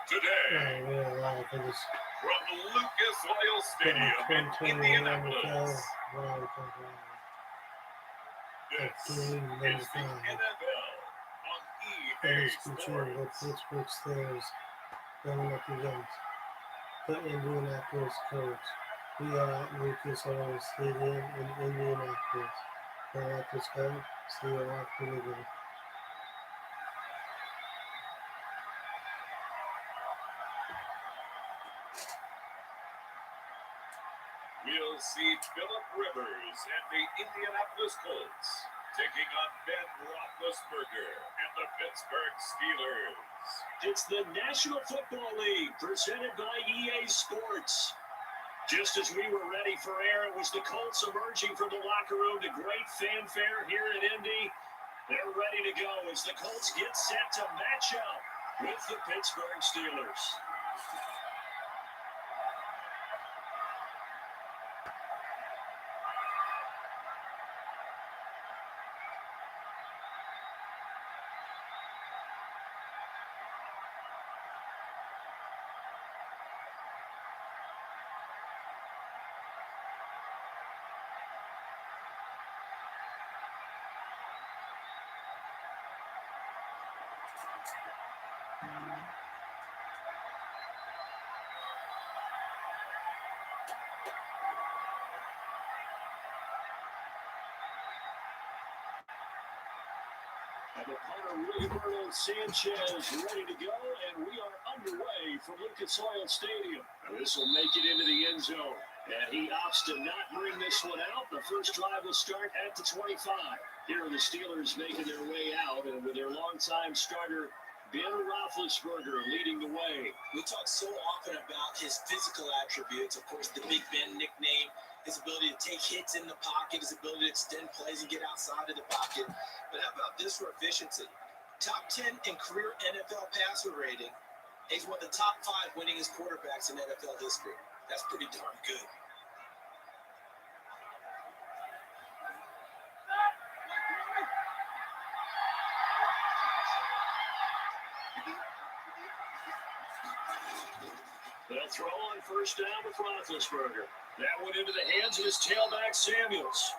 Today, from Lucas Oil Stadium in Indianapolis, this is the NFL on EA featuring the Sports. Pittsburgh Steelers going up against the Indianapolis Colts. We are at Lucas Oil Stadium in Indianapolis. Now let us go. See you after the game. We'll see Phillip Rivers and the Indianapolis Colts taking on Ben Roethlisberger and the Pittsburgh Steelers. It's the National Football League presented by EA Sports. Just as we were ready for air, it was the Colts emerging from the locker room to great fanfare here at Indy. They're ready to go as the Colts get set to match up with the Pittsburgh Steelers. And the punter, William Sanchez, ready to go, and we are underway from Lucas Oil Stadium. This will make it into the end zone, and he opts to not bring this one out. The first drive will start at the 25. Here are the Steelers making their way out, and with their longtime starter, Ben Roethlisberger, leading the way. We talk so often about his physical attributes, of course, the Big Ben nickname, his ability to take hits in the pocket, his ability to extend plays and get outside of the pocket. But how about this for efficiency? Top 10 in career NFL passer rating. He's one of the top 5 winningest quarterbacks in NFL history. That's pretty darn good. They'll throw on first down with Roethlisberger. That went into the hands of his tailback, Samuels.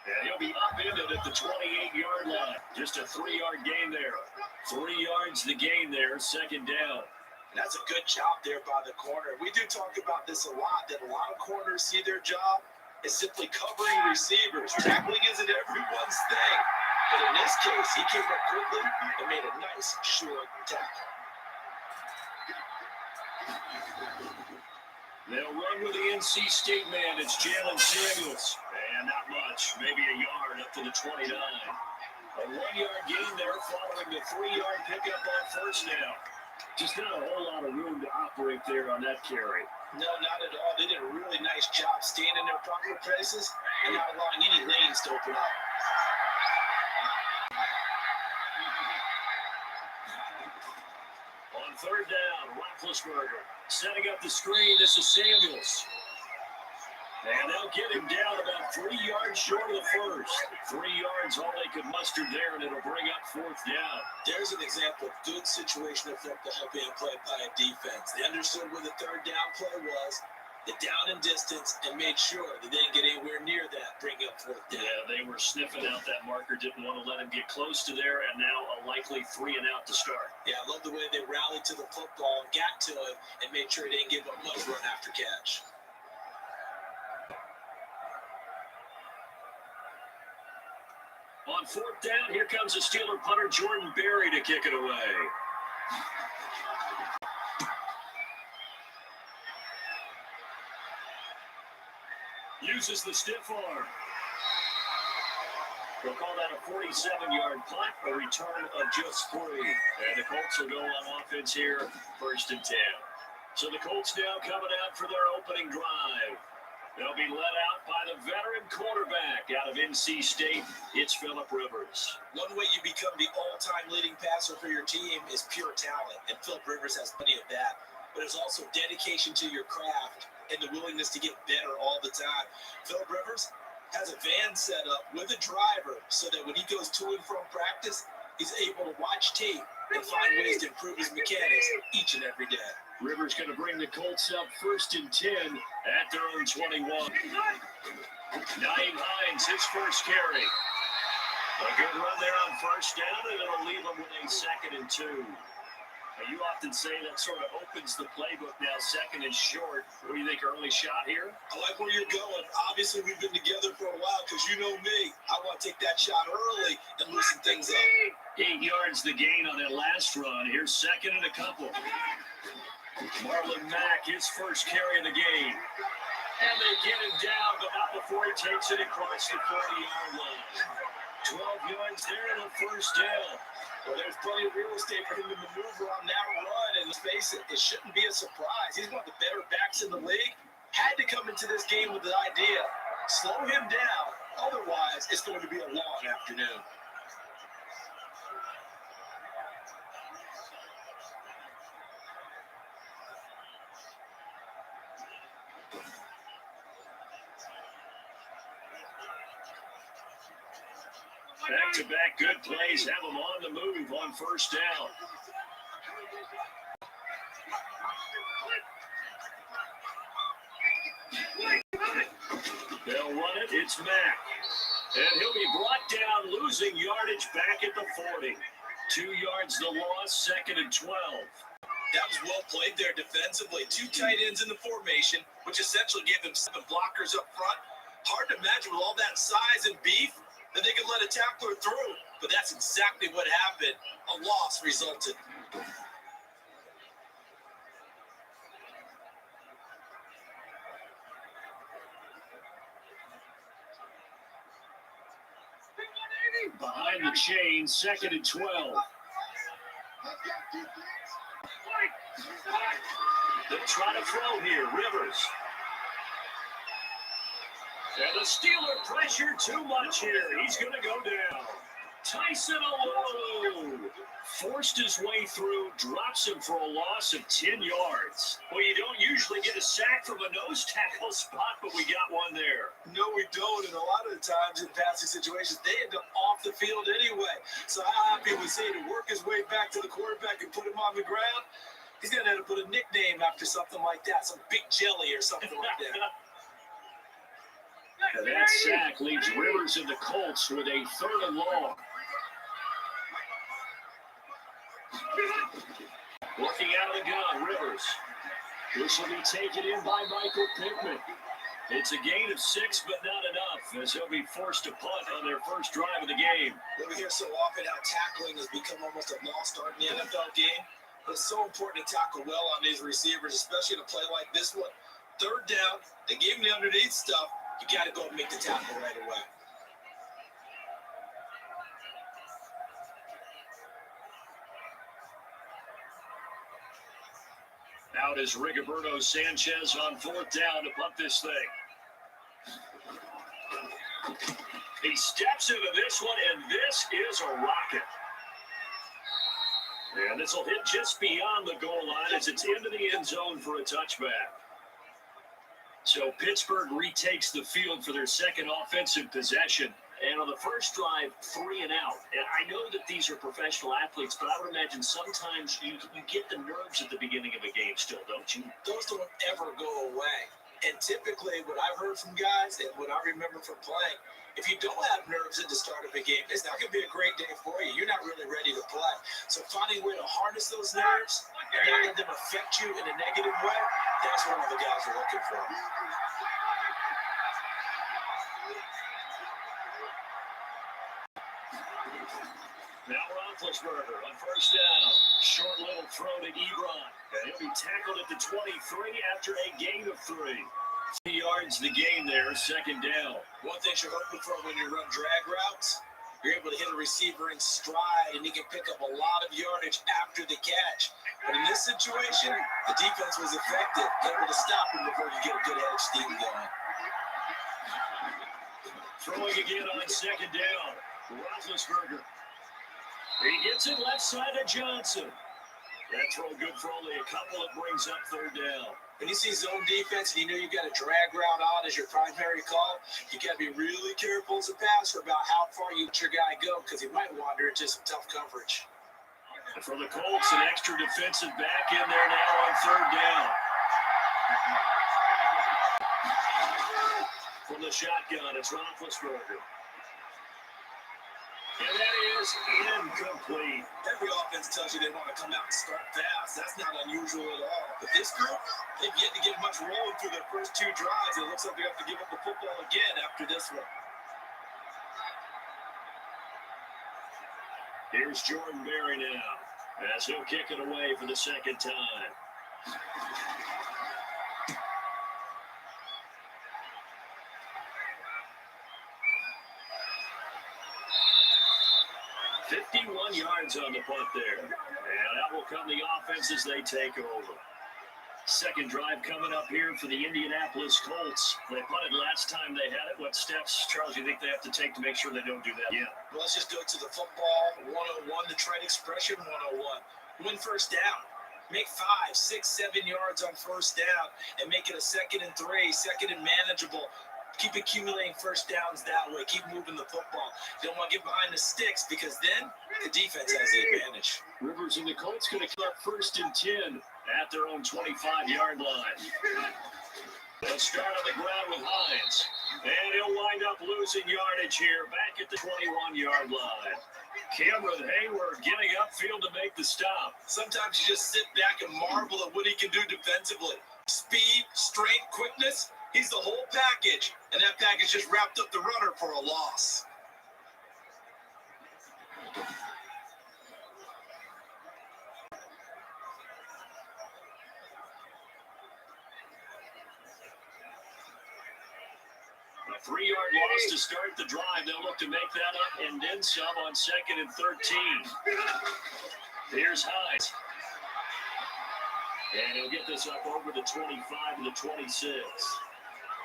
And he'll be upended at the 28-yard line. Just a 3-yard gain there. 3 yards the gain there, second down. And that's a good job there by the corner. We do talk about this a lot, that a lot of corners see their job is simply covering receivers. Tackling isn't everyone's thing. But in this case, he came up quickly and made a nice, short tackle. They'll run with the NC State man. It's Jalen Samuels. And not much, maybe a yard up to the 29. A 1-yard gain there following the 3-yard pickup on first down. Just not a whole lot of room to operate there on that carry. No, not at all. They did a really nice job staying in their proper places and not allowing any lanes to open up. On third down, Roethlisberger setting up the screen. This is Samuels. And they'll get him down about 3 yards short of the first. 3 yards, all they could muster there, and it'll bring up fourth down. There's an example of good situation effect to help being played by a defense. They understood where the third down play was, the down and distance, and made sure they didn't get anywhere near that, bring up fourth down. Yeah, they were sniffing out that marker, didn't want to let him get close to there, and now a likely 3 and out to start. Yeah, I love the way they rallied to the football, got to it, and made sure they didn't give up much run after catch. On fourth down, here comes the Steeler punter, Jordan Berry, to kick it away. Uses the stiff arm. We'll call that a 47-yard punt, a return of just 3. And the Colts will go on offense here, first and 10. So the Colts now coming out for their opening drive. They'll be led out by the veteran quarterback out of NC State. It's Phillip Rivers. One way you become the all-time leading passer for your team is pure talent, and Phillip Rivers has plenty of that. But there's also dedication to your craft and the willingness to get better all the time. Phillip Rivers, has a van set up with a driver so that when he goes to and from practice, he's able to watch tape and find ways to improve his mechanics each and every day. Rivers going to bring the Colts up 1st and 10 at their own 21. Naeem Hines, his first carry. A good run there on 1st down, and it'll leave him with a 2nd and 2. You often say that sort of opens the playbook now, 2nd and short. What do you think, early shot here? I like where you're going. Obviously, we've been together for a while because you know me. I want to take that shot early and loosen things up. 8 yards the gain on that last run. Here's 2nd and a couple. Marlon Mack, his first carry of the game. And they get him down, but not before he takes it across the 40-yard line. 12 yards there and a 1st down. Well, there's plenty of real estate for him to maneuver on that run, and let's face it, it shouldn't be a surprise. He's one of the better backs in the league. Had to come into this game with the idea, slow him down, otherwise it's going to be a long afternoon. Back-to-back good plays have them on the move on 1st down. They'll run it. It's Mack. And he'll be brought down, losing yardage back at the 40. 2 yards the loss, 2nd and 12. That was well played there defensively. 2 tight ends in the formation, which essentially gave them 7 blockers up front. Hard to imagine with all that size and beef that they could let a tackler through. But that's exactly what happened. A loss resulted. Behind the chain, 2nd and 12. They try to throw here, Rivers. And the Steeler pressure too much here. He's going to go down. Tyson Olowu forced his way through, drops him for a loss of 10 yards. Well, you don't usually get a sack from a nose tackle spot, but we got one there. No, we don't. And a lot of the times in passing situations, they end up off the field anyway. So how happy was he to work his way back to the quarterback and put him on the ground? He's going to have to put a nickname after something like that, some big jelly or something like that. And that sack leaves Rivers and the Colts with a 3rd and long. Working out of the gun, Rivers. This will be taken in by Michael Pittman. It's a gain of 6, but not enough, as he'll be forced to punt on their first drive of the game. We hear so often how tackling has become almost a lost art in the NFL game. But it's so important to tackle well on these receivers, especially in a play like this one. 3rd down, they gave him the underneath stuff. You got to go and make the tackle right away. Out is Rigoberto Sanchez on 4th down to punt this thing. He steps into this one, and this is a rocket. And this will hit just beyond the goal line as it's into the end zone for a touchback. So Pittsburgh retakes the field for their second offensive possession. And on the first drive, 3 and out. And I know that these are professional athletes, but I would imagine sometimes you get the nerves at the beginning of a game still, don't you? Those don't ever go away. And typically what I've heard from guys and what I remember from playing, if you don't have nerves at the start of a game, it's not going to be a great day for you. You're not really ready to play. So finding a way to harness those nerves and not let them affect you in a negative way, that's what all the guys are looking for. Now Roethlisberger on first down. Short little throw to Ebron. And he'll be tackled at the 23 after a gain of 3. 3 yards the gain there, second down. One thing you're hoping for when you run drag routes, you're able to hit a receiver in stride, and he can pick up a lot of yardage after the catch. But in this situation, the defense was effective, able to stop him before you get a good edge steam going. Throwing again on second down. Roethlisberger. He gets it left side to Johnson. That throw good for only a couple. It brings up third down. When you see zone defense and you know you've got a drag route on as your primary call, you got to be really careful as a passer about how far you let your guy go because he might wander into some tough coverage. And for the Colts, an extra defensive back in there now on third down. From the shotgun, it's Roethlisberger. And that is incomplete. Every offense tells you they want to come out and start fast. That's not unusual at all. But this group, they've yet to get much rolling through their first two drives. It looks like they have to give up the football again after this one. Here's Jordan Berry now, as he'll kick it away for the second time. 51 yards on the punt there. And that will come the offense as they take over. Second drive coming up here for the Indianapolis Colts. They punted last time they had it. What steps, Charles, you think they have to take to make sure they don't do that? Yeah. Well, let's just go to the football 101, the trade expression 101. Win first down. Make 5, 6, 7 yards on first down and make it a 2nd and 3, 2nd and manageable. Keep accumulating first downs that way. Keep moving the football. You don't want to get behind the sticks because then the defense has the advantage. Rivers and the Colts going to kill up 1st and 10 at their own 25-yard line. They'll start on the ground with Hines. And he'll wind up losing yardage here back at the 21-yard line. Cameron Hayward getting upfield to make the stop. Sometimes you just sit back and marvel at what he can do defensively. Speed, strength, quickness. He's the whole package, and that package just wrapped up the runner for a loss. A 3-yard loss to start the drive. They'll look to make that up and then some on 2nd and 13. Here's Hines. And he'll get this up over the 25 and the 26.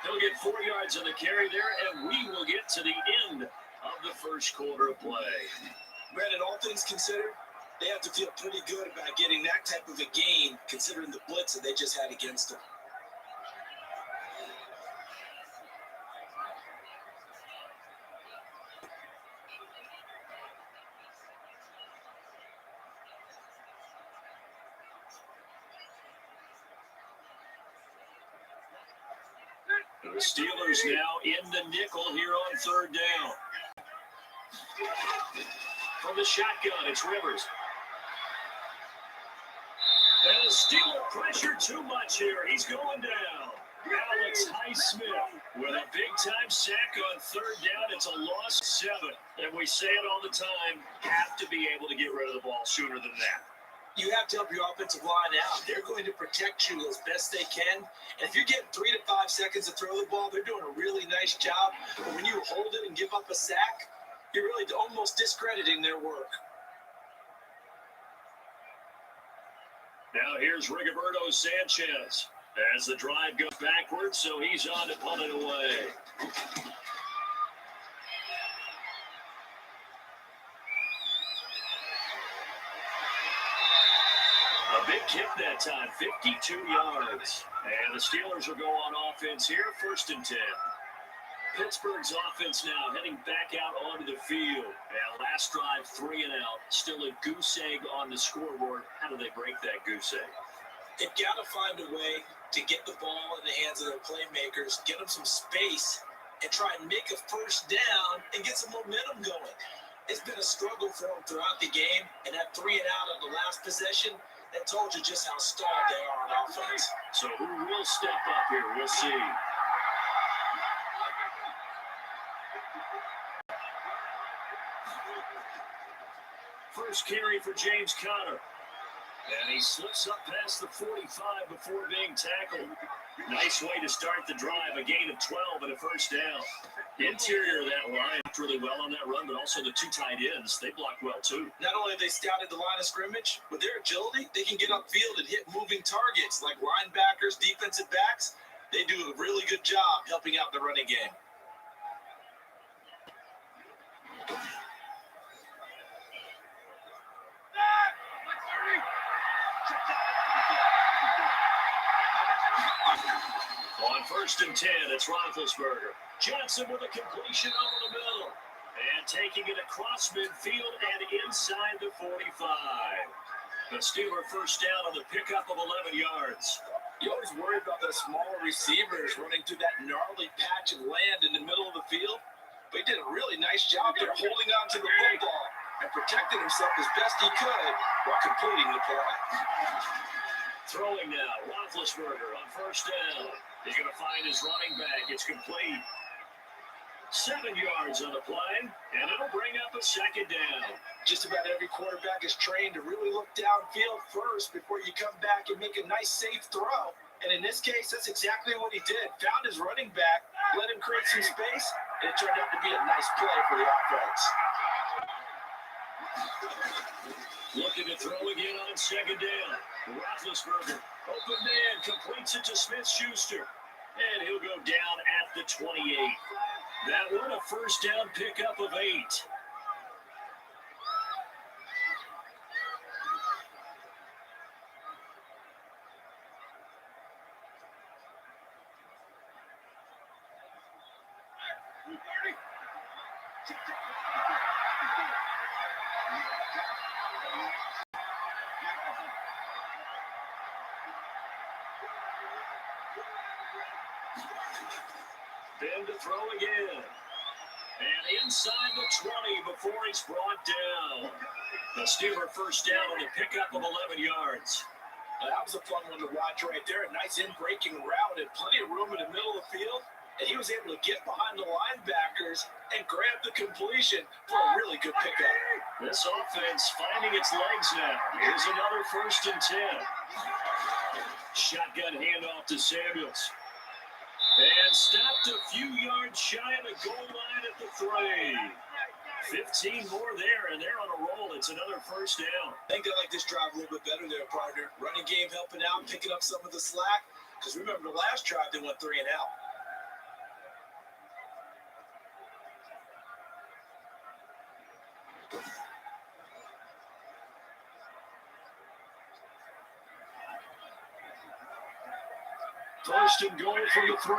He'll get 4 yards on the carry there, and we will get to the end of the first quarter of play. Brandon, all things considered, they have to feel pretty good about getting that type of a gain, considering the blitz that they just had against them. The Steelers now in the nickel here on third down. From the shotgun, it's Rivers. And the Steeler pressure too much here. He's going down. Alex Highsmith with a big-time sack on third down. It's a loss 7. And we say it all the time, have to be able to get rid of the ball sooner than that. You have to help your offensive line out. They're going to protect you as best they can. And if you're getting 3 to 5 seconds to throw the ball, they're doing a really nice job. But when you hold it and give up a sack, you're really almost discrediting their work. Now here's Rigoberto Sanchez as the drive goes backwards, so he's on to punt it away. Big kick that time, 52 yards. And the Steelers will go on offense here, 1st and 10. Pittsburgh's offense now heading back out onto the field. And last drive, 3 and out. Still a goose egg on the scoreboard. How do they break that goose egg? They've got to find a way to get the ball in the hands of their playmakers, get them some space, and try and make a first down and get some momentum going. It's been a struggle for them throughout the game, and that 3 and out on the last possession, that told you just how stalled they are on offense. So who will step up here? We'll see. First carry for James Conner. And he slips up past the 45 before being tackled. Nice way to start the drive. A gain of 12 and a first down. The interior of that line worked really well on that run, but also the 2 tight ends, they blocked well too. Not only have they scouted the line of scrimmage, with their agility, they can get upfield and hit moving targets like linebackers, defensive backs. They do a really good job helping out the running game. first and 10. It's Roethlisberger. Johnson with a completion over the middle. And taking it across midfield and inside the 45. The Steeler first down on the pickup of 11 yards. You always worry about those smaller receivers running through that gnarly patch of land in the middle of the field. But he did a really nice job there holding on to the football and protecting himself as best he could while completing the play. Throwing now, Roethlisberger on first down. He's going to find his running back. It's complete. 7 yards on the play, and it'll bring up a second down. Just about every quarterback is trained to really look downfield first before you come back and make a nice, safe throw. And in this case, that's exactly what he did. Found his running back, let him create some space, and it turned out to be a nice play for the offense. Looking to throw again on second down. Roethlisberger, open man, completes it to Smith-Schuster. And he'll go down at the 28. That one a first down pickup of 8. Then to throw again. And inside the 20 before he's brought down. The Steeler first down on the pickup of 11 yards. That was a fun one to watch right there. A nice in-breaking route and plenty of room in the middle of the field. And he was able to get behind the linebackers and grab the completion for a really good pickup. This offense finding its legs now. Here's another first and 10. Shotgun handoff to Samuels. And stopped a few yards shy of the goal line at the 3. 15 more there, and they're on a roll. It's another first down. I think they like this drive a little bit better there, partner. Running game helping out, picking up some of the slack. Because remember, the last drive, they went 3 and out. First and goal for the 3.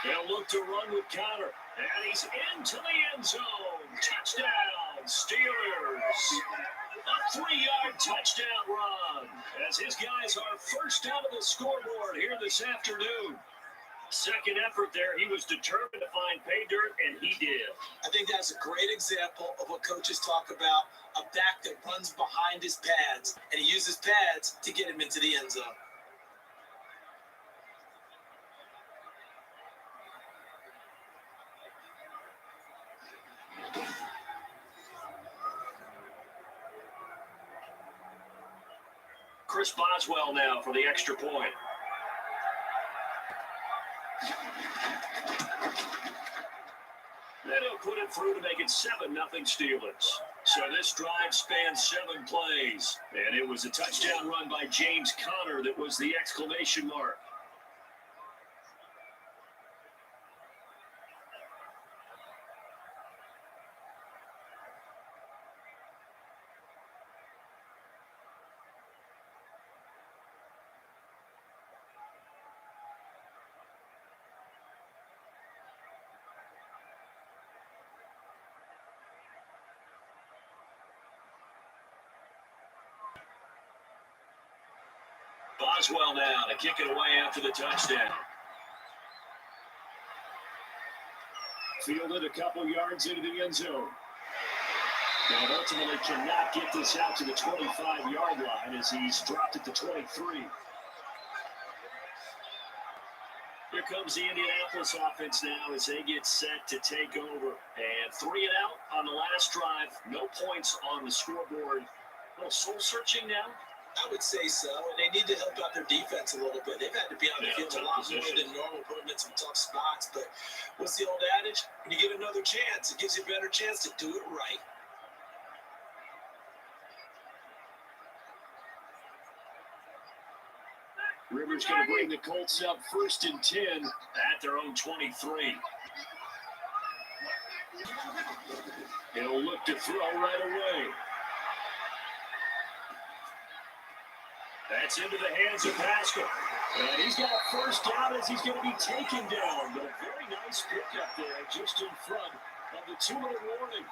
They'll look to run with Connor. And he's into the end zone. Touchdown, Steelers. A 3-yard touchdown run. As his guys are first out of the scoreboard here this afternoon. Second effort there, he was determined to find pay dirt, and he did. I think that's a great example of what coaches talk about, a back that runs behind his pads, and he uses pads to get him into the end zone. Chris Boswell now for the extra point. Then he'll put it through to make it 7-0 Steelers. So this drive spans 7 plays. And it was a touchdown run by James Conner that was the exclamation mark. Boswell now to kick it away after the touchdown. Fielded a couple yards into the end zone. And ultimately cannot get this out to the 25-yard line as he's dropped at the 23. Here comes the Indianapolis offense now as they get set to take over. And 3 and out on the last drive. No points on the scoreboard. A little soul-searching now. I would say so, and they need to help out their defense a little bit. They've had to be on the field a lot more than normal, putting them in some tough spots. But what's the old adage? When you get another chance, it gives you a better chance to do it right. Rivers going to bring the Colts up first and 10 at their own 23. He'll look to throw right away. That's into the hands of Pascal. And he's got a first down as he's going to be taken down. But a very nice pickup there just in front of the 2-minute warning.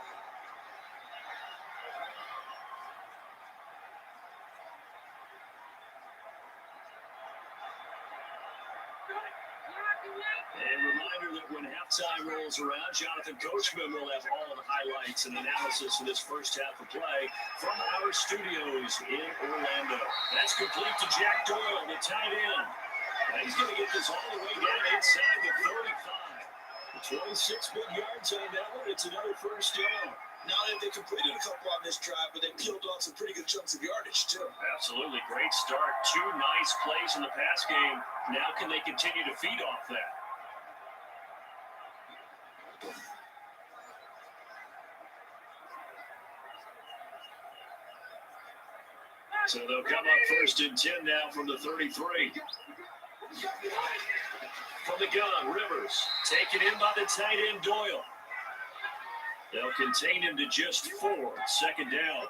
And reminder that when halftime rolls around, Jonathan Coachman will have all the highlights and analysis of this first half of play from our studios in Orlando. That's complete to Jack Doyle, the tight end. And he's going to get this all the way down inside the 35. 26 big yards on that one. It's another first down. Now that they completed a couple on this drive, but they peeled off some pretty good chunks of yardage, too. Absolutely. Great start. 2 nice plays in the pass game. Now can they continue to feed off that? So they'll come up first and 10 now from the 33. From the gun, Rivers. Taken in by the tight end, Doyle. They'll contain him to just 4. Second down.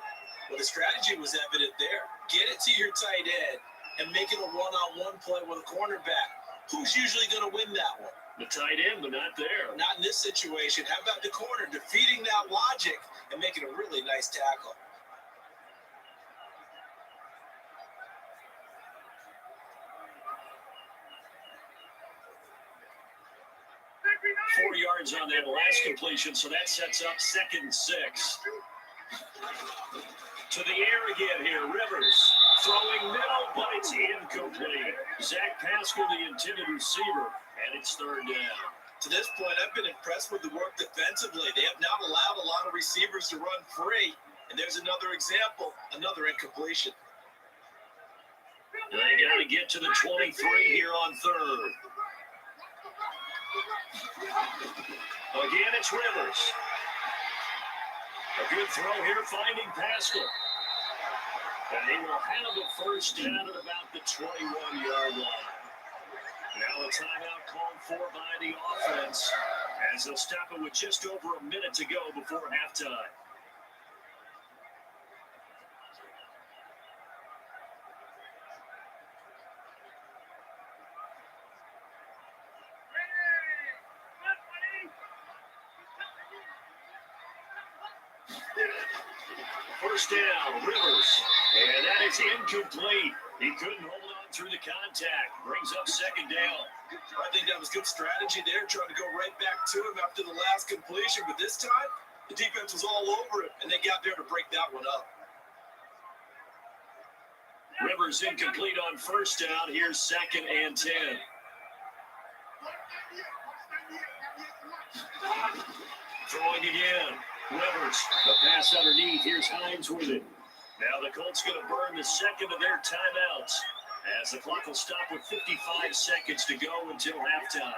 Well, the strategy was evident there. Get it to your tight end and make it a one-on-one play with a cornerback. Who's usually going to win that one? The tight end, but not there. Not in this situation. How about the corner defeating that logic and making a really nice tackle? 4 yards on that last completion, so that sets up 2nd and 6. To the air again here, Rivers. Throwing middle, but it's incomplete. Zach Pascal, the intended receiver, and it's 3rd down. To this point, I've been impressed with the work defensively. They have not allowed a lot of receivers to run free. And there's another example, another incompletion. They got to get to the 23 here on 3rd. Again, it's Rivers. A good throw here, finding Pascal. And they will have a first down at about the 21-yard line. Now a timeout called for by the offense as they'll stop it with just over a minute to go before halftime. First down, Rivers, and that is incomplete. He couldn't hold on through the contact. Brings up 2nd down. I think that was good strategy there, trying to go right back to him after the last completion. But this time, the defense was all over it, and they got there to break that one up. Rivers incomplete on first down. Here's 2nd and 10. Throwing again. Rivers, the pass underneath. Here's Hines with it. Now the Colts going to burn the second of their timeouts as the clock will stop with 55 seconds to go until halftime.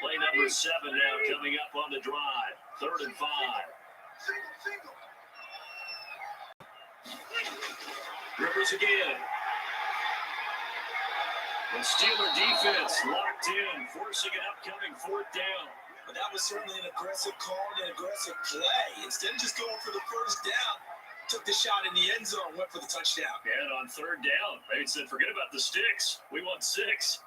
Play number 7 now coming up on the drive. 3rd and 5. Rivers again. The Steeler defense locked in, forcing an upcoming 4th down. But that was certainly an aggressive call and an aggressive play. Instead of just going for the first down, took the shot in the end zone, went for the touchdown. And on 3rd down, they said, forget about the sticks. We want 6.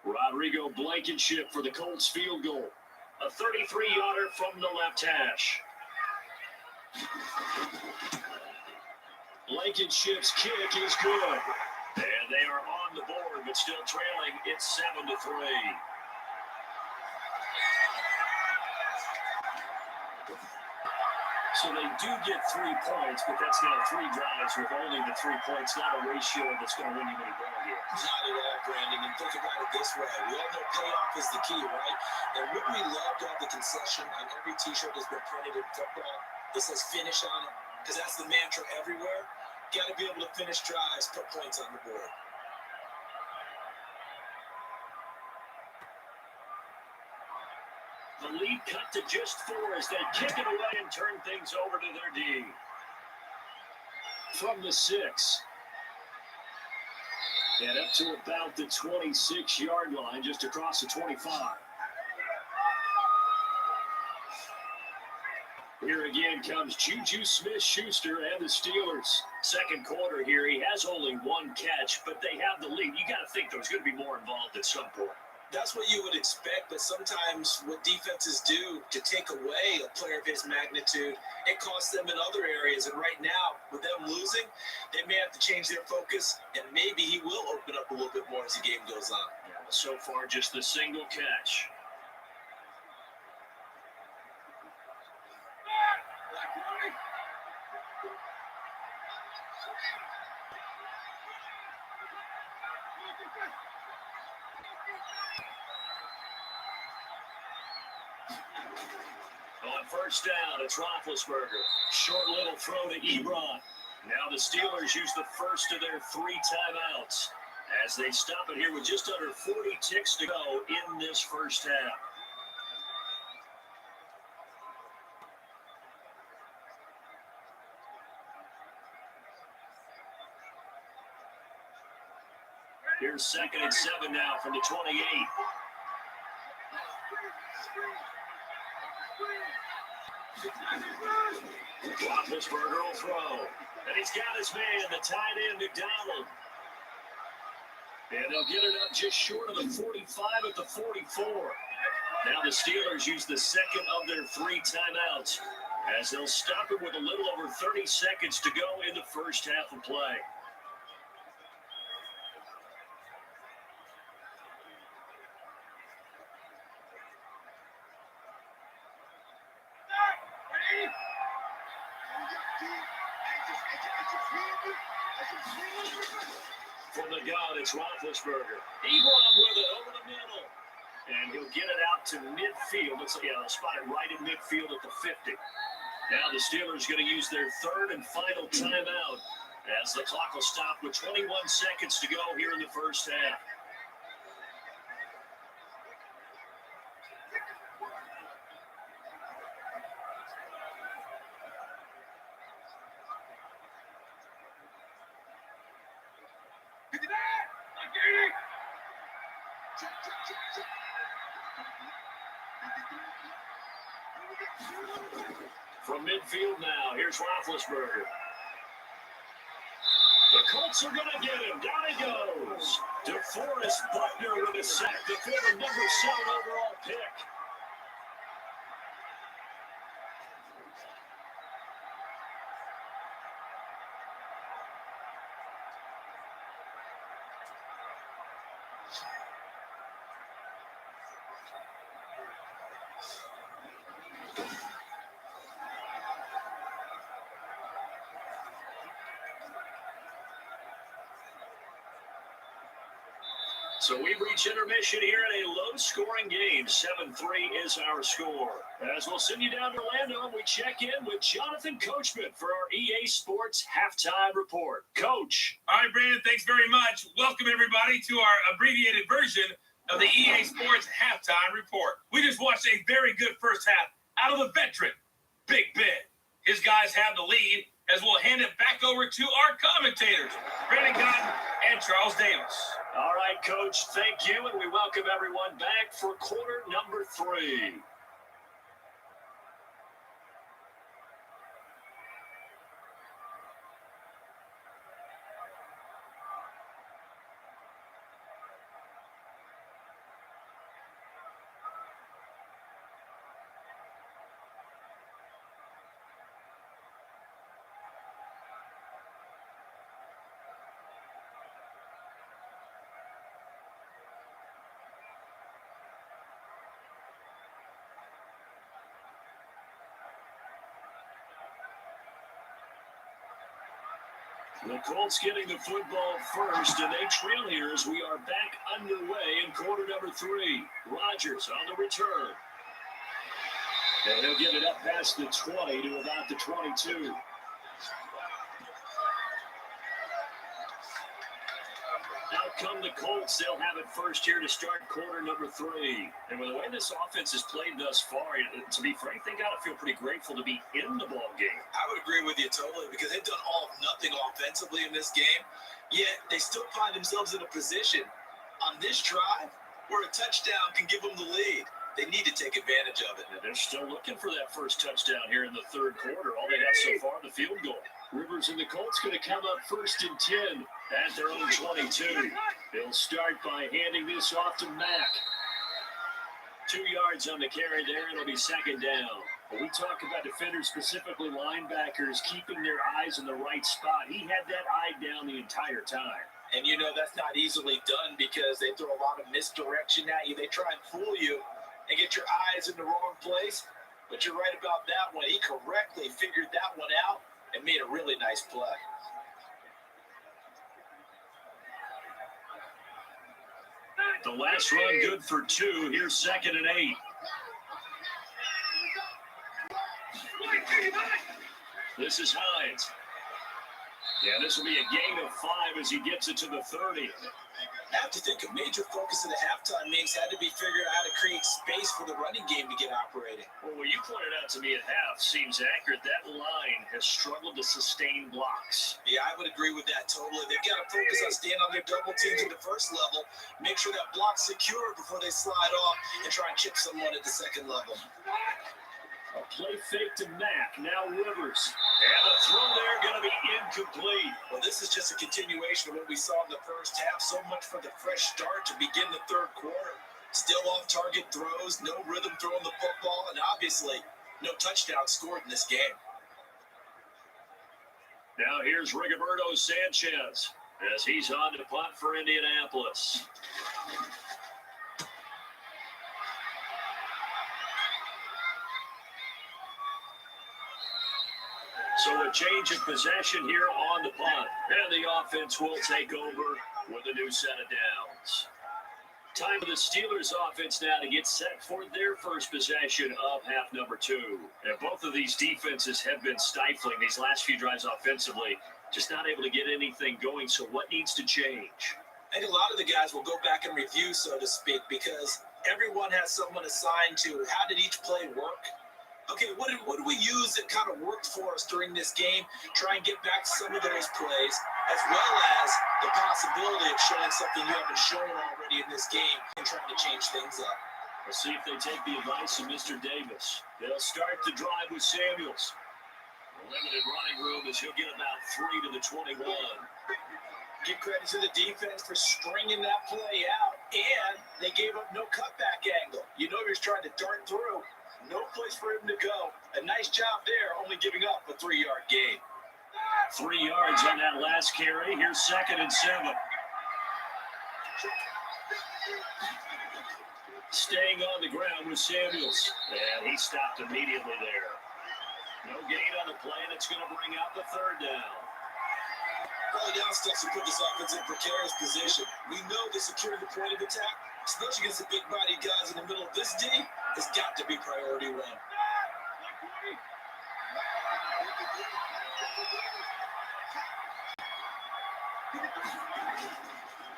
Rodrigo Blankenship for the Colts field goal. A 33-yarder from the left hash. Blankenship's kick is good. And they are on the board, but still trailing. It's 7-3. So they do get 3 points, but that's now 3 drives with only the 3 points, not a ratio that's going to win you any ball games. Not at all, Brandon. And think about it this way. We all know payoff is the key, right? And wouldn't we love to have the concession on every T-shirt that's been printed in football that says finish on it? Because that's the mantra everywhere. Got to be able to finish drives, put points on the board. The lead cut to just 4 as they kick it away and turn things over to their D. from the 6. And up to about the 26-yard line, just across the 25. Here again comes Juju Smith-Schuster and the Steelers. Second quarter here, he has only one catch, but they have the lead. You got to think there's going to be more involved at some point. That's what you would expect, but sometimes what defenses do to take away a player of his magnitude, it costs them in other areas. And right now, with them losing, they may have to change their focus, and maybe he will open up a little bit more as the game goes on. Yeah, so far, just the single catch. On first down, it's Roethlisberger. Short little throw to Ebron. Now the Steelers use the first of their 3 timeouts as they stop it here with just under 40 ticks to go in this first half. Here's 2nd and 7 now from the 28. Roethlisberger will throw. And he's got his man, the tight end, McDonald. And they'll get it up just short of the 45 at the 44. Now the Steelers use the second of their 3 timeouts as they'll stop it with a little over 30 seconds to go in the first half of play. From the gun, it's Roethlisberger. Ebron with it over the middle. And he'll get it out to midfield. Looks like they'll spot it right in midfield at the 50. Now the Steelers going to use their 3rd and final timeout as the clock will stop with 21 seconds to go here in the first half. From midfield now, here's Roethlisberger. The Colts are going to get him. Down he goes. DeForest Buckner with a sack, the former number 7 overall pick. So we reach intermission here in a low-scoring game. 7-3 is our score. As we'll send you down to Orlando, we check in with Jonathan Coachman for our EA Sports Halftime Report. Coach. All right, Brandon, thanks very much. Welcome, everybody, to our abbreviated version of the EA Sports Halftime Report. We just watched a very good first half out of the veteran, Big Ben. His guys have the lead, as we'll hand it back over to our commentators, Brandon Cotton and Charles Davis. All right, Coach, thank you, and we welcome everyone back for quarter number 3. The Colts getting the football first, and they trail here as we are back underway in quarter number 3. Rodgers on the return. And he'll get it up past the 20 to about the 22. Out Out come the Colts. They'll have it first here to start quarter number 3. And with the way this offense has played thus far, to be frank, they got to feel pretty grateful to be in the ball game. I would agree with you totally because they've done all of nothing offensively in this game, yet they still find themselves in a position on this drive where a touchdown can give them the lead. They need to take advantage of it. And they're still looking for that first touchdown here in the third quarter. All they got so far, the field goal. Rivers and the Colts going to come up first and 10 at their own 22. They'll start by handing this off to Mack. 2 yards on the carry there. It'll be second down. When we talk about defenders, specifically linebackers, keeping their eyes in the right spot, he had that eye down the entire time. And you know that's not easily done because they throw a lot of misdirection at you. They try and fool you and get your eyes in the wrong place. But you're right about that one. He correctly figured that one out and made a really nice play. The last run good for 2. Here's second and 8. This is Hines. Yeah, this will be a gain of 5 as he gets it to the 30. I have to think a major focus of the halftime meetings had to be figuring out how to create space for the running game to get operating. Well, what you pointed out to me at half seems accurate. That line has struggled to sustain blocks. Yeah, I would agree with that totally. They've got to focus on staying on their double teams at the first level, make sure that block's secure before they slide off and try and chip someone at the second level. A play fake to Mack. Now Rivers. And the throw there going to be incomplete. Well, this is just a continuation of what we saw in the first half. So much for the fresh start to begin the third quarter. Still off-target throws, no rhythm throwing the football, and obviously no touchdown scored in this game. Now here's Rigoberto Sanchez as he's on to punt for Indianapolis. So a change of possession here on the punt. And the offense will take over with a new set of downs. Time for the Steelers offense now to get set for their first possession of half number 2. And both of these defenses have been stifling these last few drives offensively. Just not able to get anything going. So what needs to change? I think a lot of the guys will go back and review, so to speak, because everyone has someone assigned to how did each play work. Okay, what do we use that kind of worked for us during this game? Try and get back some of those plays, as well as the possibility of showing something you haven't shown already in this game and trying to change things up. Let's see if they take the advice of Mr. Davis. They'll start the drive with Samuels. Limited running room as he'll get about 3 to the 21. Give credit to the defense for stringing that play out, and they gave up no cutback angle. You know he was trying to dart through. No place for him to go. A nice job there, only giving up a 3-yard gain. 3 yards on that last carry. Here's second and 7. Staying on the ground with Samuels. And he stopped immediately there. No gain on the play, and it's going to bring out the third down. Early down steps to put this offense in a precarious position. We know the securing the point of attack, especially against the big-bodied guys in the middle of this D, has got to be priority 1.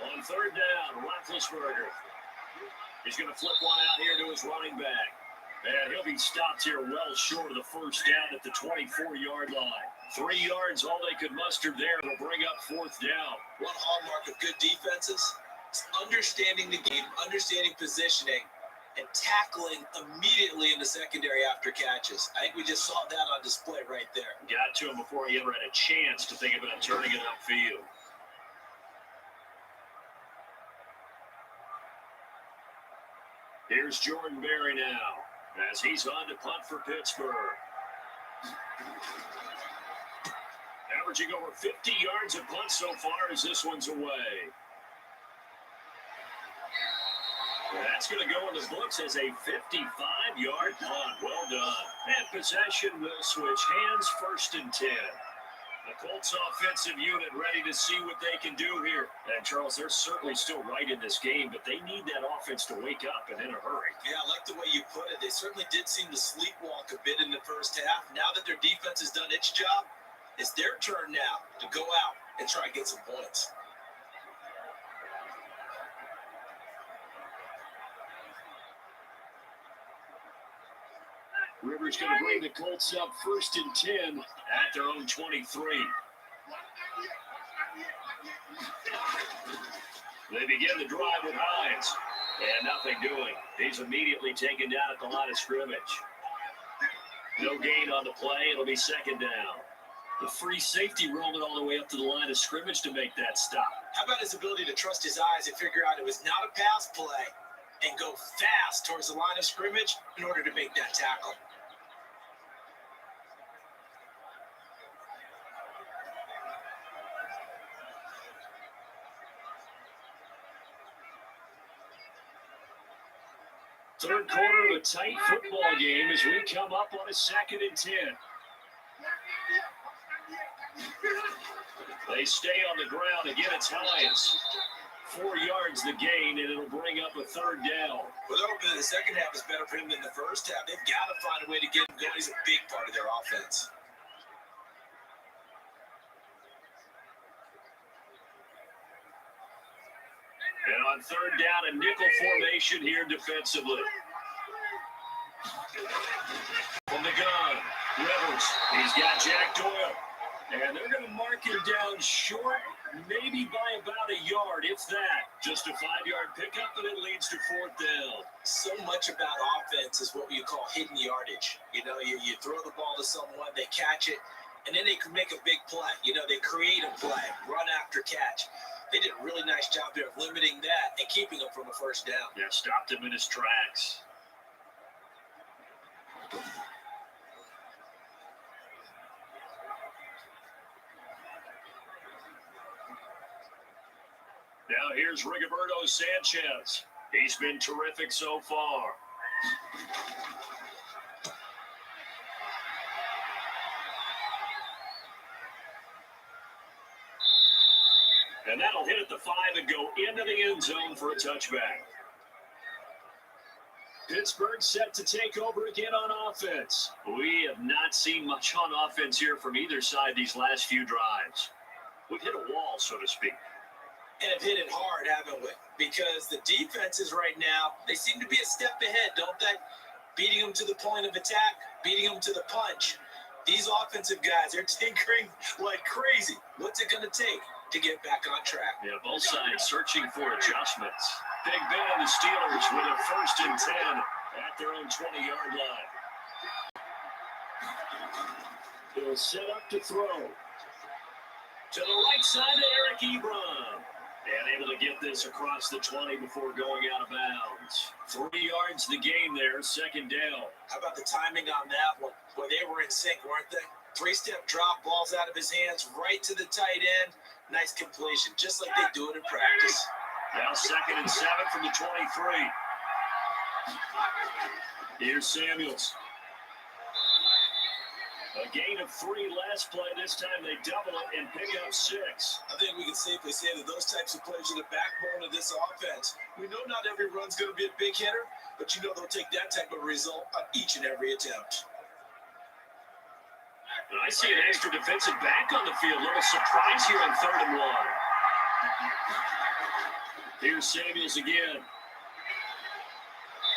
On third down, Roethlisberger. He's going to flip one out here to his running back. And he'll be stopped here well short of the first down at the 24-yard line. 3 yards, all they could muster there will bring up fourth down. One hallmark of good defenses is understanding the game, understanding positioning, and tackling immediately in the secondary after catches. I think we just saw that on display right there. Got to him before he ever had a chance to think about turning it upfield. Here's Jordan Berry now as he's on to punt for Pittsburgh. Averaging over 50 yards a punt so far as this one's away. That's going to go in the books as a 55-yard punt. Well done. And possession will switch hands, first and 10. The Colts offensive unit ready to see what they can do here. And, Charles, they're certainly still right in this game, but they need that offense to wake up and in a hurry. Yeah, I like the way you put it. They certainly did seem to sleepwalk a bit in the first half. Now that their defense has done its job, it's their turn now to go out and try and get some points. Rivers going to bring the Colts up 1st and 10 at their own 23. They begin the drive with Hines. And nothing doing. He's immediately taken down at the line of scrimmage. No gain on the play. It'll be 2nd down. The free safety rolled it all the way up to the line of scrimmage to make that stop. How about his ability to trust his eyes and figure out it was not a pass play and go fast towards the line of scrimmage in order to make that tackle? Third quarter of a tight football game as we come up on a 2nd and 10. They stay on the ground. Again, it's Hines. 4 yards the gain, and it'll bring up a 3rd down. Well, the second half is better for him than the first half. They've got to find a way to get him going. He's a big part of their offense. And on 3rd down, a nickel formation here defensively. From the gun, Rivers. He's got Jack Doyle. And they're going to mark him down short, maybe by about a yard, if that. Just a 5-yard pickup, and it leads to 4th down. So much about offense is what you call hidden yardage. You know, you throw the ball to someone, they catch it, and then they can make a big play. You know, they create a play, run after catch. They did a really nice job there of limiting that and keeping him from a 1st down. Yeah, stopped him in his tracks. Now here's Rigoberto Sanchez. He's been terrific so far. And that'll hit at the 5 and go into the end zone for a touchback. Pittsburgh set to take over again on offense. We have not seen much on offense here from either side these last few drives. We've hit a wall, so to speak. And have hit it hard, haven't we? Because the defenses right now, they seem to be a step ahead, don't they? Beating them to the point of attack, beating them to the punch. These offensive guys are tinkering like crazy. What's it going to take to get back on track? Yeah, both sides searching for adjustments. Big Ben and the Steelers with a 1st and 10 at their own 20-yard line. He'll set up to throw. To the right side to Eric Ebron. And able to get this across the 20 before going out of bounds. 3 yards the gain there, 2nd down. How about the timing on that one? Boy, they were in sync, weren't they? 3-step drop, balls out of his hands, right to the tight end. Nice completion, just like they do it in practice. Now 2nd and 7 from the 23. Here's Samuels. A gain of 3 last play. This time they double it and pick up 6. I think we can safely say that those types of plays are the backbone of this offense. We know not every run's going to be a big hitter, but you know they'll take that type of result on each and every attempt. And I see an extra defensive back on the field. A little surprise here in 3rd and 1. Here's Samuels again.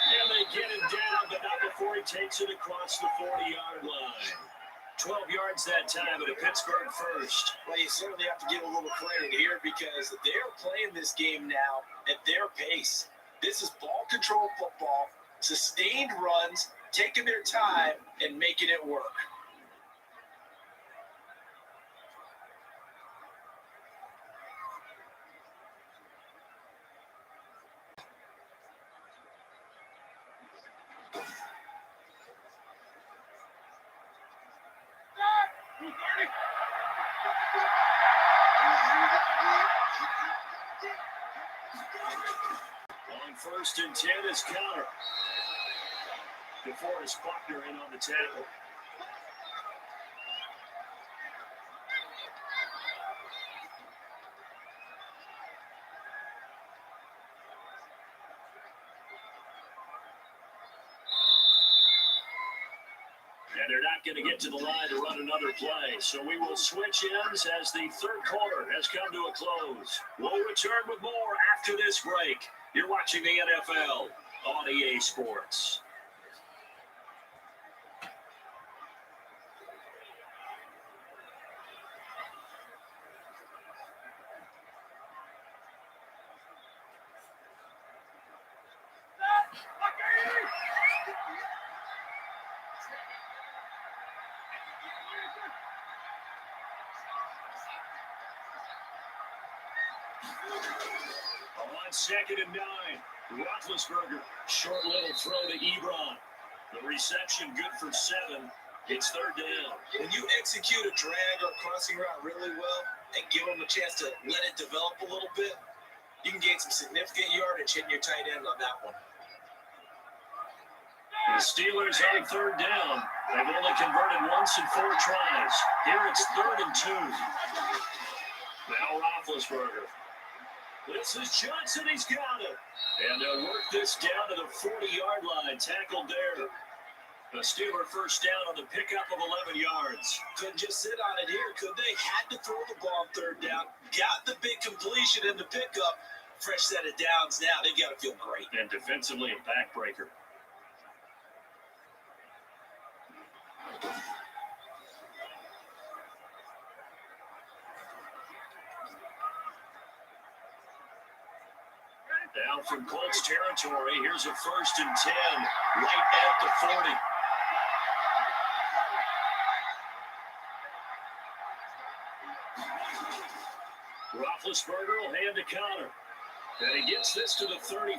And they get him down, but not before he takes it across the 40-yard line. 12 yards that time, but a Pittsburgh 1st. Well, you certainly have to give a little credit here because they're playing this game now at their pace. This is ball control football, sustained runs, taking their time, and making it work. On 1st and 10 is counter. DeForest Buckner in on the tackle. And they're not going to get to the line to run another play. So we will switch ends as the 3rd quarter has come to a close. We'll return with more after this break. You're watching the NFL on EA Sports. On 2nd and 9, Roethlisberger, short little throw to Ebron. The reception good for 7. It's 3rd down. When you execute a drag or crossing route really well and give them a chance to let it develop a little bit, you can gain some significant yardage hitting your tight end on that one. The Steelers on 3rd down. They've only converted once in 4 tries. Here it's 3rd and 2. Now Roethlisberger. This is Johnson. He's got it. And they'll work this down to the 40-yard line. Tackled there. The Steeler first down on the pickup of 11 yards. Couldn't just sit on it here, could they? Had to throw the ball 3rd down. Got the big completion in the pickup. Fresh set of downs now. They got to feel great. And defensively a backbreaker. Down from Colts territory. Here's a 1st and 10. Right at the 40. Roethlisberger will hand to Connor. And he gets this to the 35.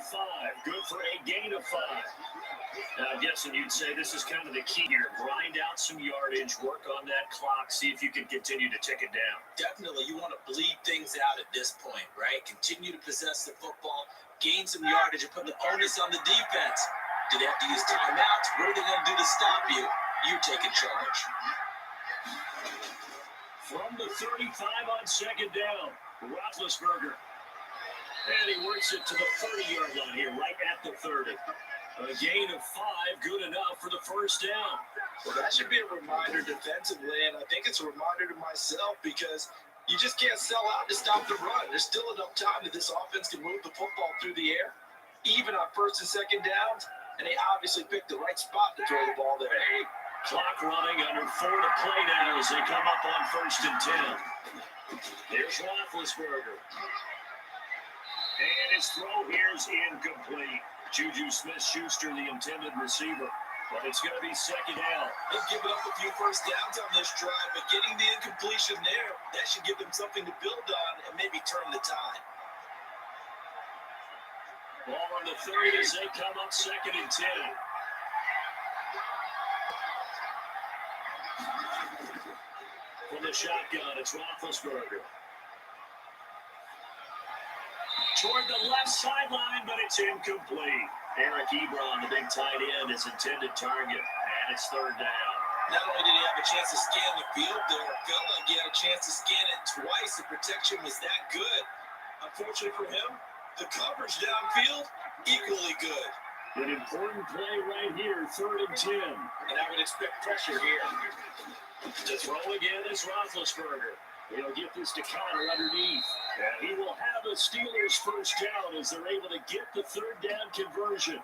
Good for a gain of 5. Now, I'm guessing you'd say this is kind of the key here. Grind out some yardage, work on that clock, see if you can continue to tick it down. Definitely, you want to bleed things out at this point, right? Continue to possess the football, gain some yardage, and put the onus on the defense. Do they have to use timeouts? What are they going to do to stop you? You're taking charge. From the 35 on 2nd down, Roethlisberger. And he works it to the 30-yard line here, right at the 30. A gain of 5, good enough for the 1st down. Well, that should be a reminder defensively, and I think it's a reminder to myself because you just can't sell out to stop the run. There's still enough time that this offense can move the football through the air, even on 1st and 2nd downs, and they obviously picked the right spot to throw the ball there. Clock running under 4 to play now as they come up on 1st and 10. Here's Roethlisberger. And his throw here is incomplete. Juju Smith-Schuster, the intended receiver. But it's going to be 2nd down. They've given up a few 1st downs on this drive, but getting the incompletion there, that should give them something to build on and maybe turn the tide. Ball on the 30 as they come up 2nd and 10. From the shotgun, it's Roethlisberger. Toward the left sideline, but it's incomplete. Eric Ebron, the big tight end, is intended target, and it's 3rd down. Not only did he have a chance to scan the field there, it felt like he had a chance to scan it twice. The protection was that good. Unfortunately for him, the coverage downfield, equally good. An important play right here, 3rd and 10. And I would expect pressure here. To throw again is Roethlisberger. He'll get this to Connor underneath. And he will have a Steelers 1st down as they're able to get the 3rd down conversion.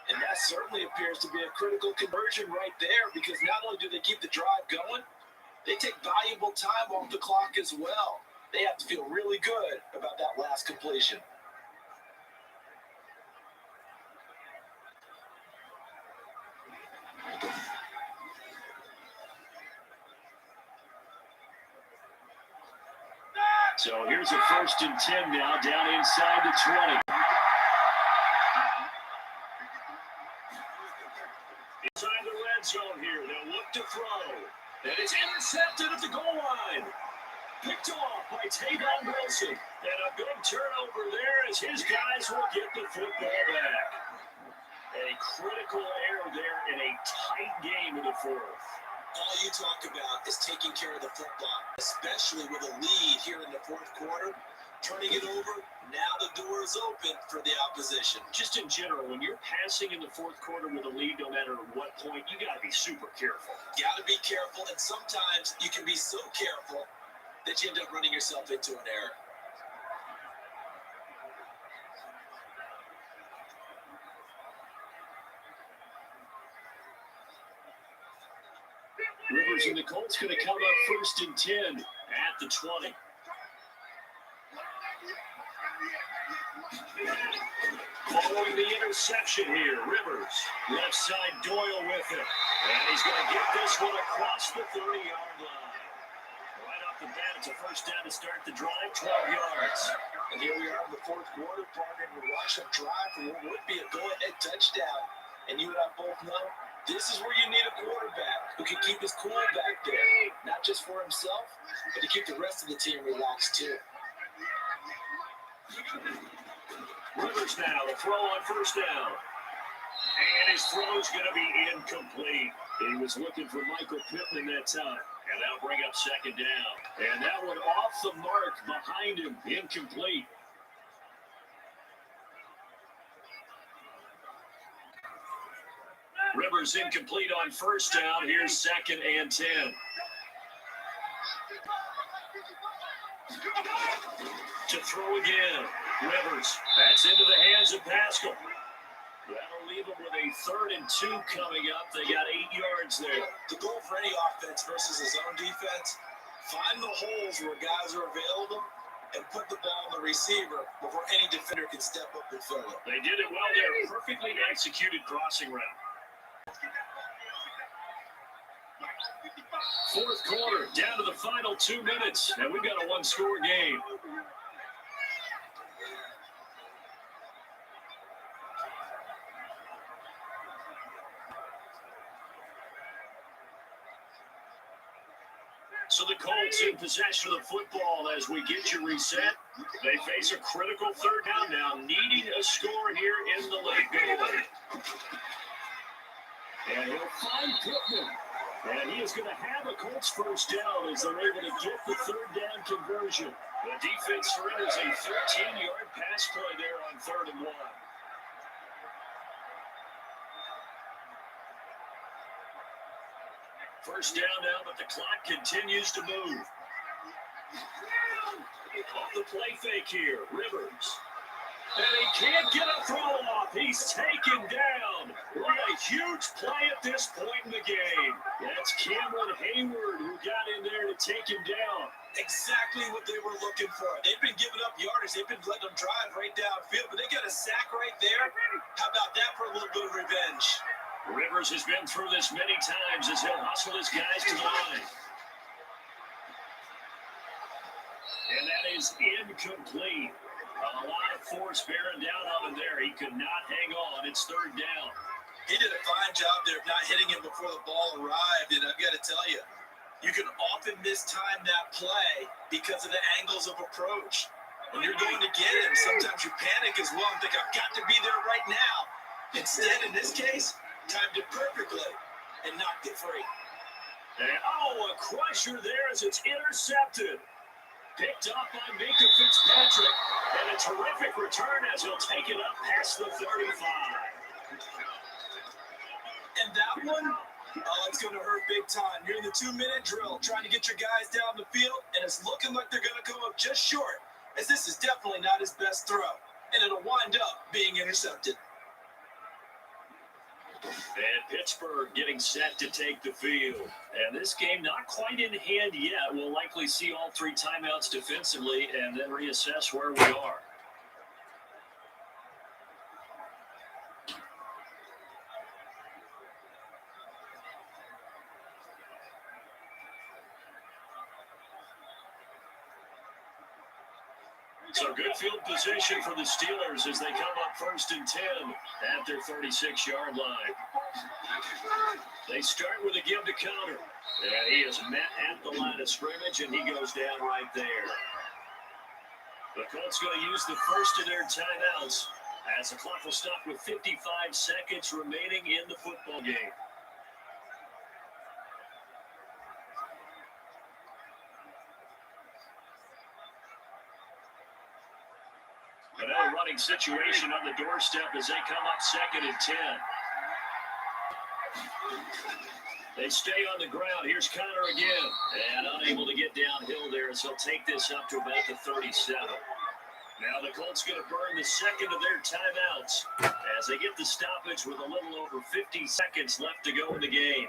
And that certainly appears to be a critical conversion right there because not only do they keep the drive going, they take valuable time off the clock as well. They have to feel really good about that last completion. So here's a 1st and 10 now, down inside the 20. Inside the red zone here, they'll look to throw. And it's intercepted at the goal line. Picked off by Tavon Wilson. And a big turnover there as his guys will get the football back. A critical error there in a tight game in the 4th. All you talk about is taking care of the football, especially with a lead here in the 4th quarter. Turning it over, now the door is open for the opposition. Just in general, when you're passing in the 4th quarter with a lead, no matter what point, you got to be super careful. Got to be careful, and sometimes you can be so careful that you end up running yourself into an error. Rivers and the Colts going to come up 1st and 10 at the 20. Following the interception here, Rivers. Left side Doyle with it. And he's going to get this one across the 30-yard line. Right off the bat, it's a first down to start the drive, 12 yards. And here we are in the fourth quarter, partner. We watch them drive for what would be a go-ahead touchdown. And you and I both know this is where you need a quarterback who can keep his cool back there. Not just for himself, but to keep the rest of the team relaxed too. Rivers now, the throw on first down. And his throw's going to be incomplete. He was looking for Michael Pittman that time. And that'll bring up second down. And that one off the mark behind him, incomplete. Rivers incomplete on first down. Here's second and 10. To throw again. Rivers. That's into the hands of Pascal. That'll leave them with a 3rd and 2 coming up. They got 8 yards there. The goal for any offense versus his own defense, find the holes where guys are available and put the ball on the receiver before any defender can step up and fill it. They did it well there. Perfectly executed crossing route. Fourth quarter, down to the final 2 minutes, and we've got a one-score game. So the Colts in possession of the football as we get you reset. They face a critical third down now, needing a score here in the late game. And he'll find Pittman. And he is going to have a Colts first down as they're able to get the third down conversion. The defense surrenders a 13-yard pass play there on 3rd and 1. First down now, but the clock continues to move. Off the play fake here, Rivers. And he can't get a throw off. He's taken down. What a huge play at this point in the game. That's Cameron Hayward who got in there to take him down. Exactly what they were looking for. They've been giving up yardage. They've been letting them drive right downfield, but they got a sack right there. How about that for a little bit of revenge? Rivers has been through this many times as he'll hustle his guys to the line. And that is incomplete. A lot of force bearing down on him there. He could not hang on. It's 3rd down. He did a fine job there of not hitting him before the ball arrived, and I've got to tell you, you can often mistime that play because of the angles of approach. When you're going to get him, sometimes you panic as well and think, I've got to be there right now. Instead, in this case, timed it perfectly and knocked it free. And, a crusher there as it's intercepted. Picked up by Minka Fitzpatrick. And a terrific return as he'll take it up past the 35. And that one, it's going to hurt big time. You're in the 2-minute drill, trying to get your guys down the field, and it's looking like they're going to come up just short, as this is definitely not his best throw. And it'll wind up being intercepted. And Pittsburgh getting set to take the field. And this game not quite in hand yet. We'll likely see all 3 timeouts defensively and then reassess where we are. So good field position for the Steelers as they come up 1st and 10 at their 36-yard line. They start with a give to counter. And he is met at the line of scrimmage, and he goes down right there. The Colts going to use the first of their timeouts as the clock will stop with 55 seconds remaining in the football game. Another running situation on the doorstep as they come up 2nd and 10. They stay on the ground. Here's Connor again. And unable to get downhill there as he'll take this up to about the 37. Now the Colts going to burn the second of their timeouts as they get the stoppage with a little over 50 seconds left to go in the game.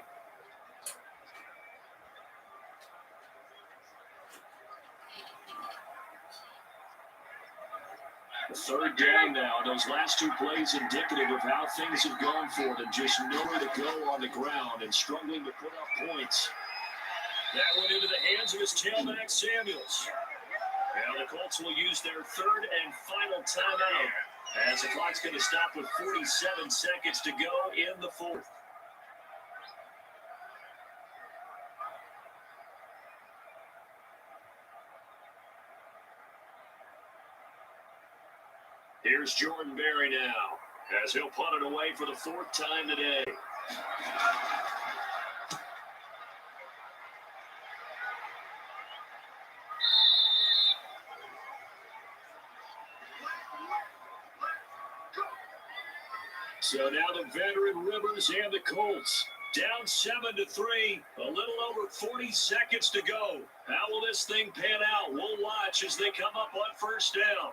Third down now. Those last two plays indicative of how things have gone for them. Just nowhere to go on the ground and struggling to put up points. That went into the hands of his tailback, Samuels. Now the Colts will use their third and final timeout as the clock's going to stop with 47 seconds to go in the fourth. Here's Jordan Berry now as he'll punt it away for the fourth time today. So now the veteran Rivers and the Colts down 7-3, a little over 40 seconds to go. How will this thing pan out? We'll watch as they come up on first down.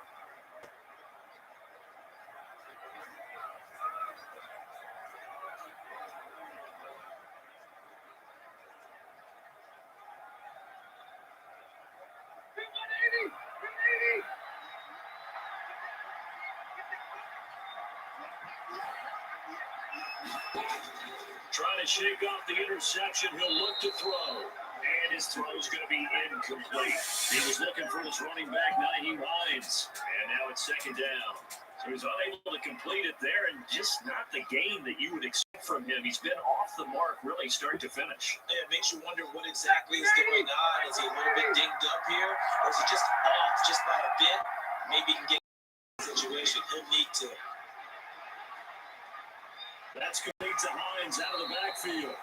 Trying to shake off the interception, he'll look to throw. And his throw is going to be incomplete. He was looking for his running back, Nyheim Hines. And now it's second down. So he's unable to complete it there, and just not the game that you would expect from him. He's been off the mark, really, start to finish. Yeah, it makes you wonder what exactly is going on. Is he a little bit dinged up here? Or is he just off just by a bit? Maybe he can get in the situation. He'll need to. That's complete to Hines out of the backfield.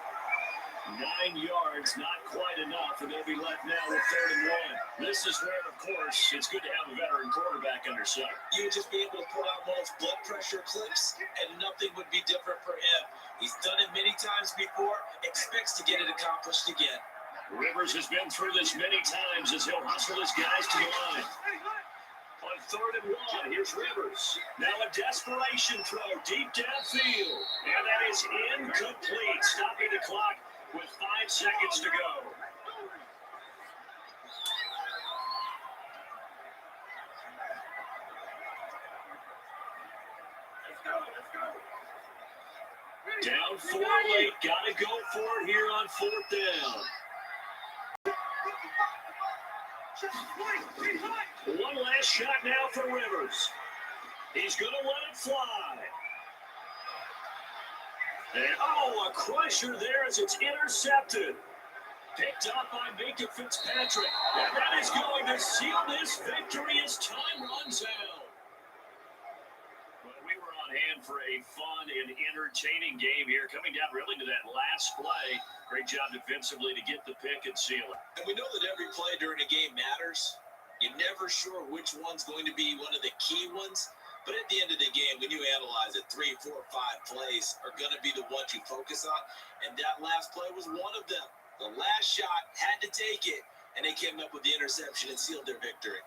9 yards, not quite enough, and they'll be left now with 3rd and 1. This is where, of course, it's good to have a veteran quarterback under center. You would just be able to put on those blood pressure clips, and nothing would be different for him. He's done it many times before, expects to get it accomplished again. Rivers has been through this many times as he'll hustle his guys to the line. On 3rd and 1, here's Rivers. Now a desperation throw deep downfield. And that is incomplete, stopping the clock with 5 seconds to go. Down 4 late, gotta go for it here on 4th down. One last shot now for Rivers. He's going to let it fly. And a crusher there as it's intercepted. Picked up by Minka Fitzpatrick. And that is going to seal this victory as time runs out. Well, we were on hand for a fun and entertaining game here, coming down really to that last play. Great job defensively to get the pick and seal it. And we know that every play during a game matters. You're never sure which one's going to be one of the key ones. But at the end of the game, when you analyze it, 3, 4, 5 plays are going to be the ones you focus on. And that last play was one of them. The last shot had to take it, and they came up with the interception and sealed their victory.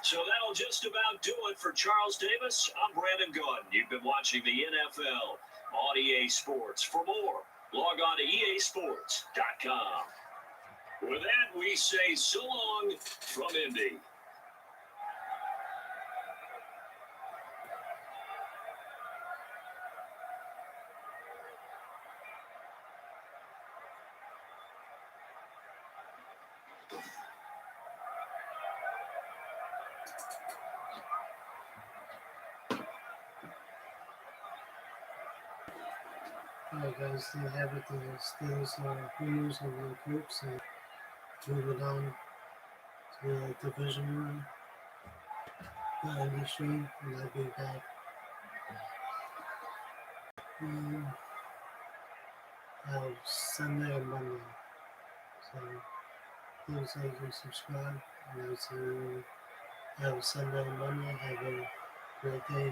So that'll just about do it for Charles Davis. I'm Brandon Gordon. You've been watching the NFL on EA Sports. For more, log on to easports.com. With that, we say so long from Indy. Alright guys, there you have it. The Steelers winners of the groups, and moving on to the division industry, and I'll be back Sunday and Monday. So please like and subscribe, and I'll see you have Sunday and Monday. Have a great day.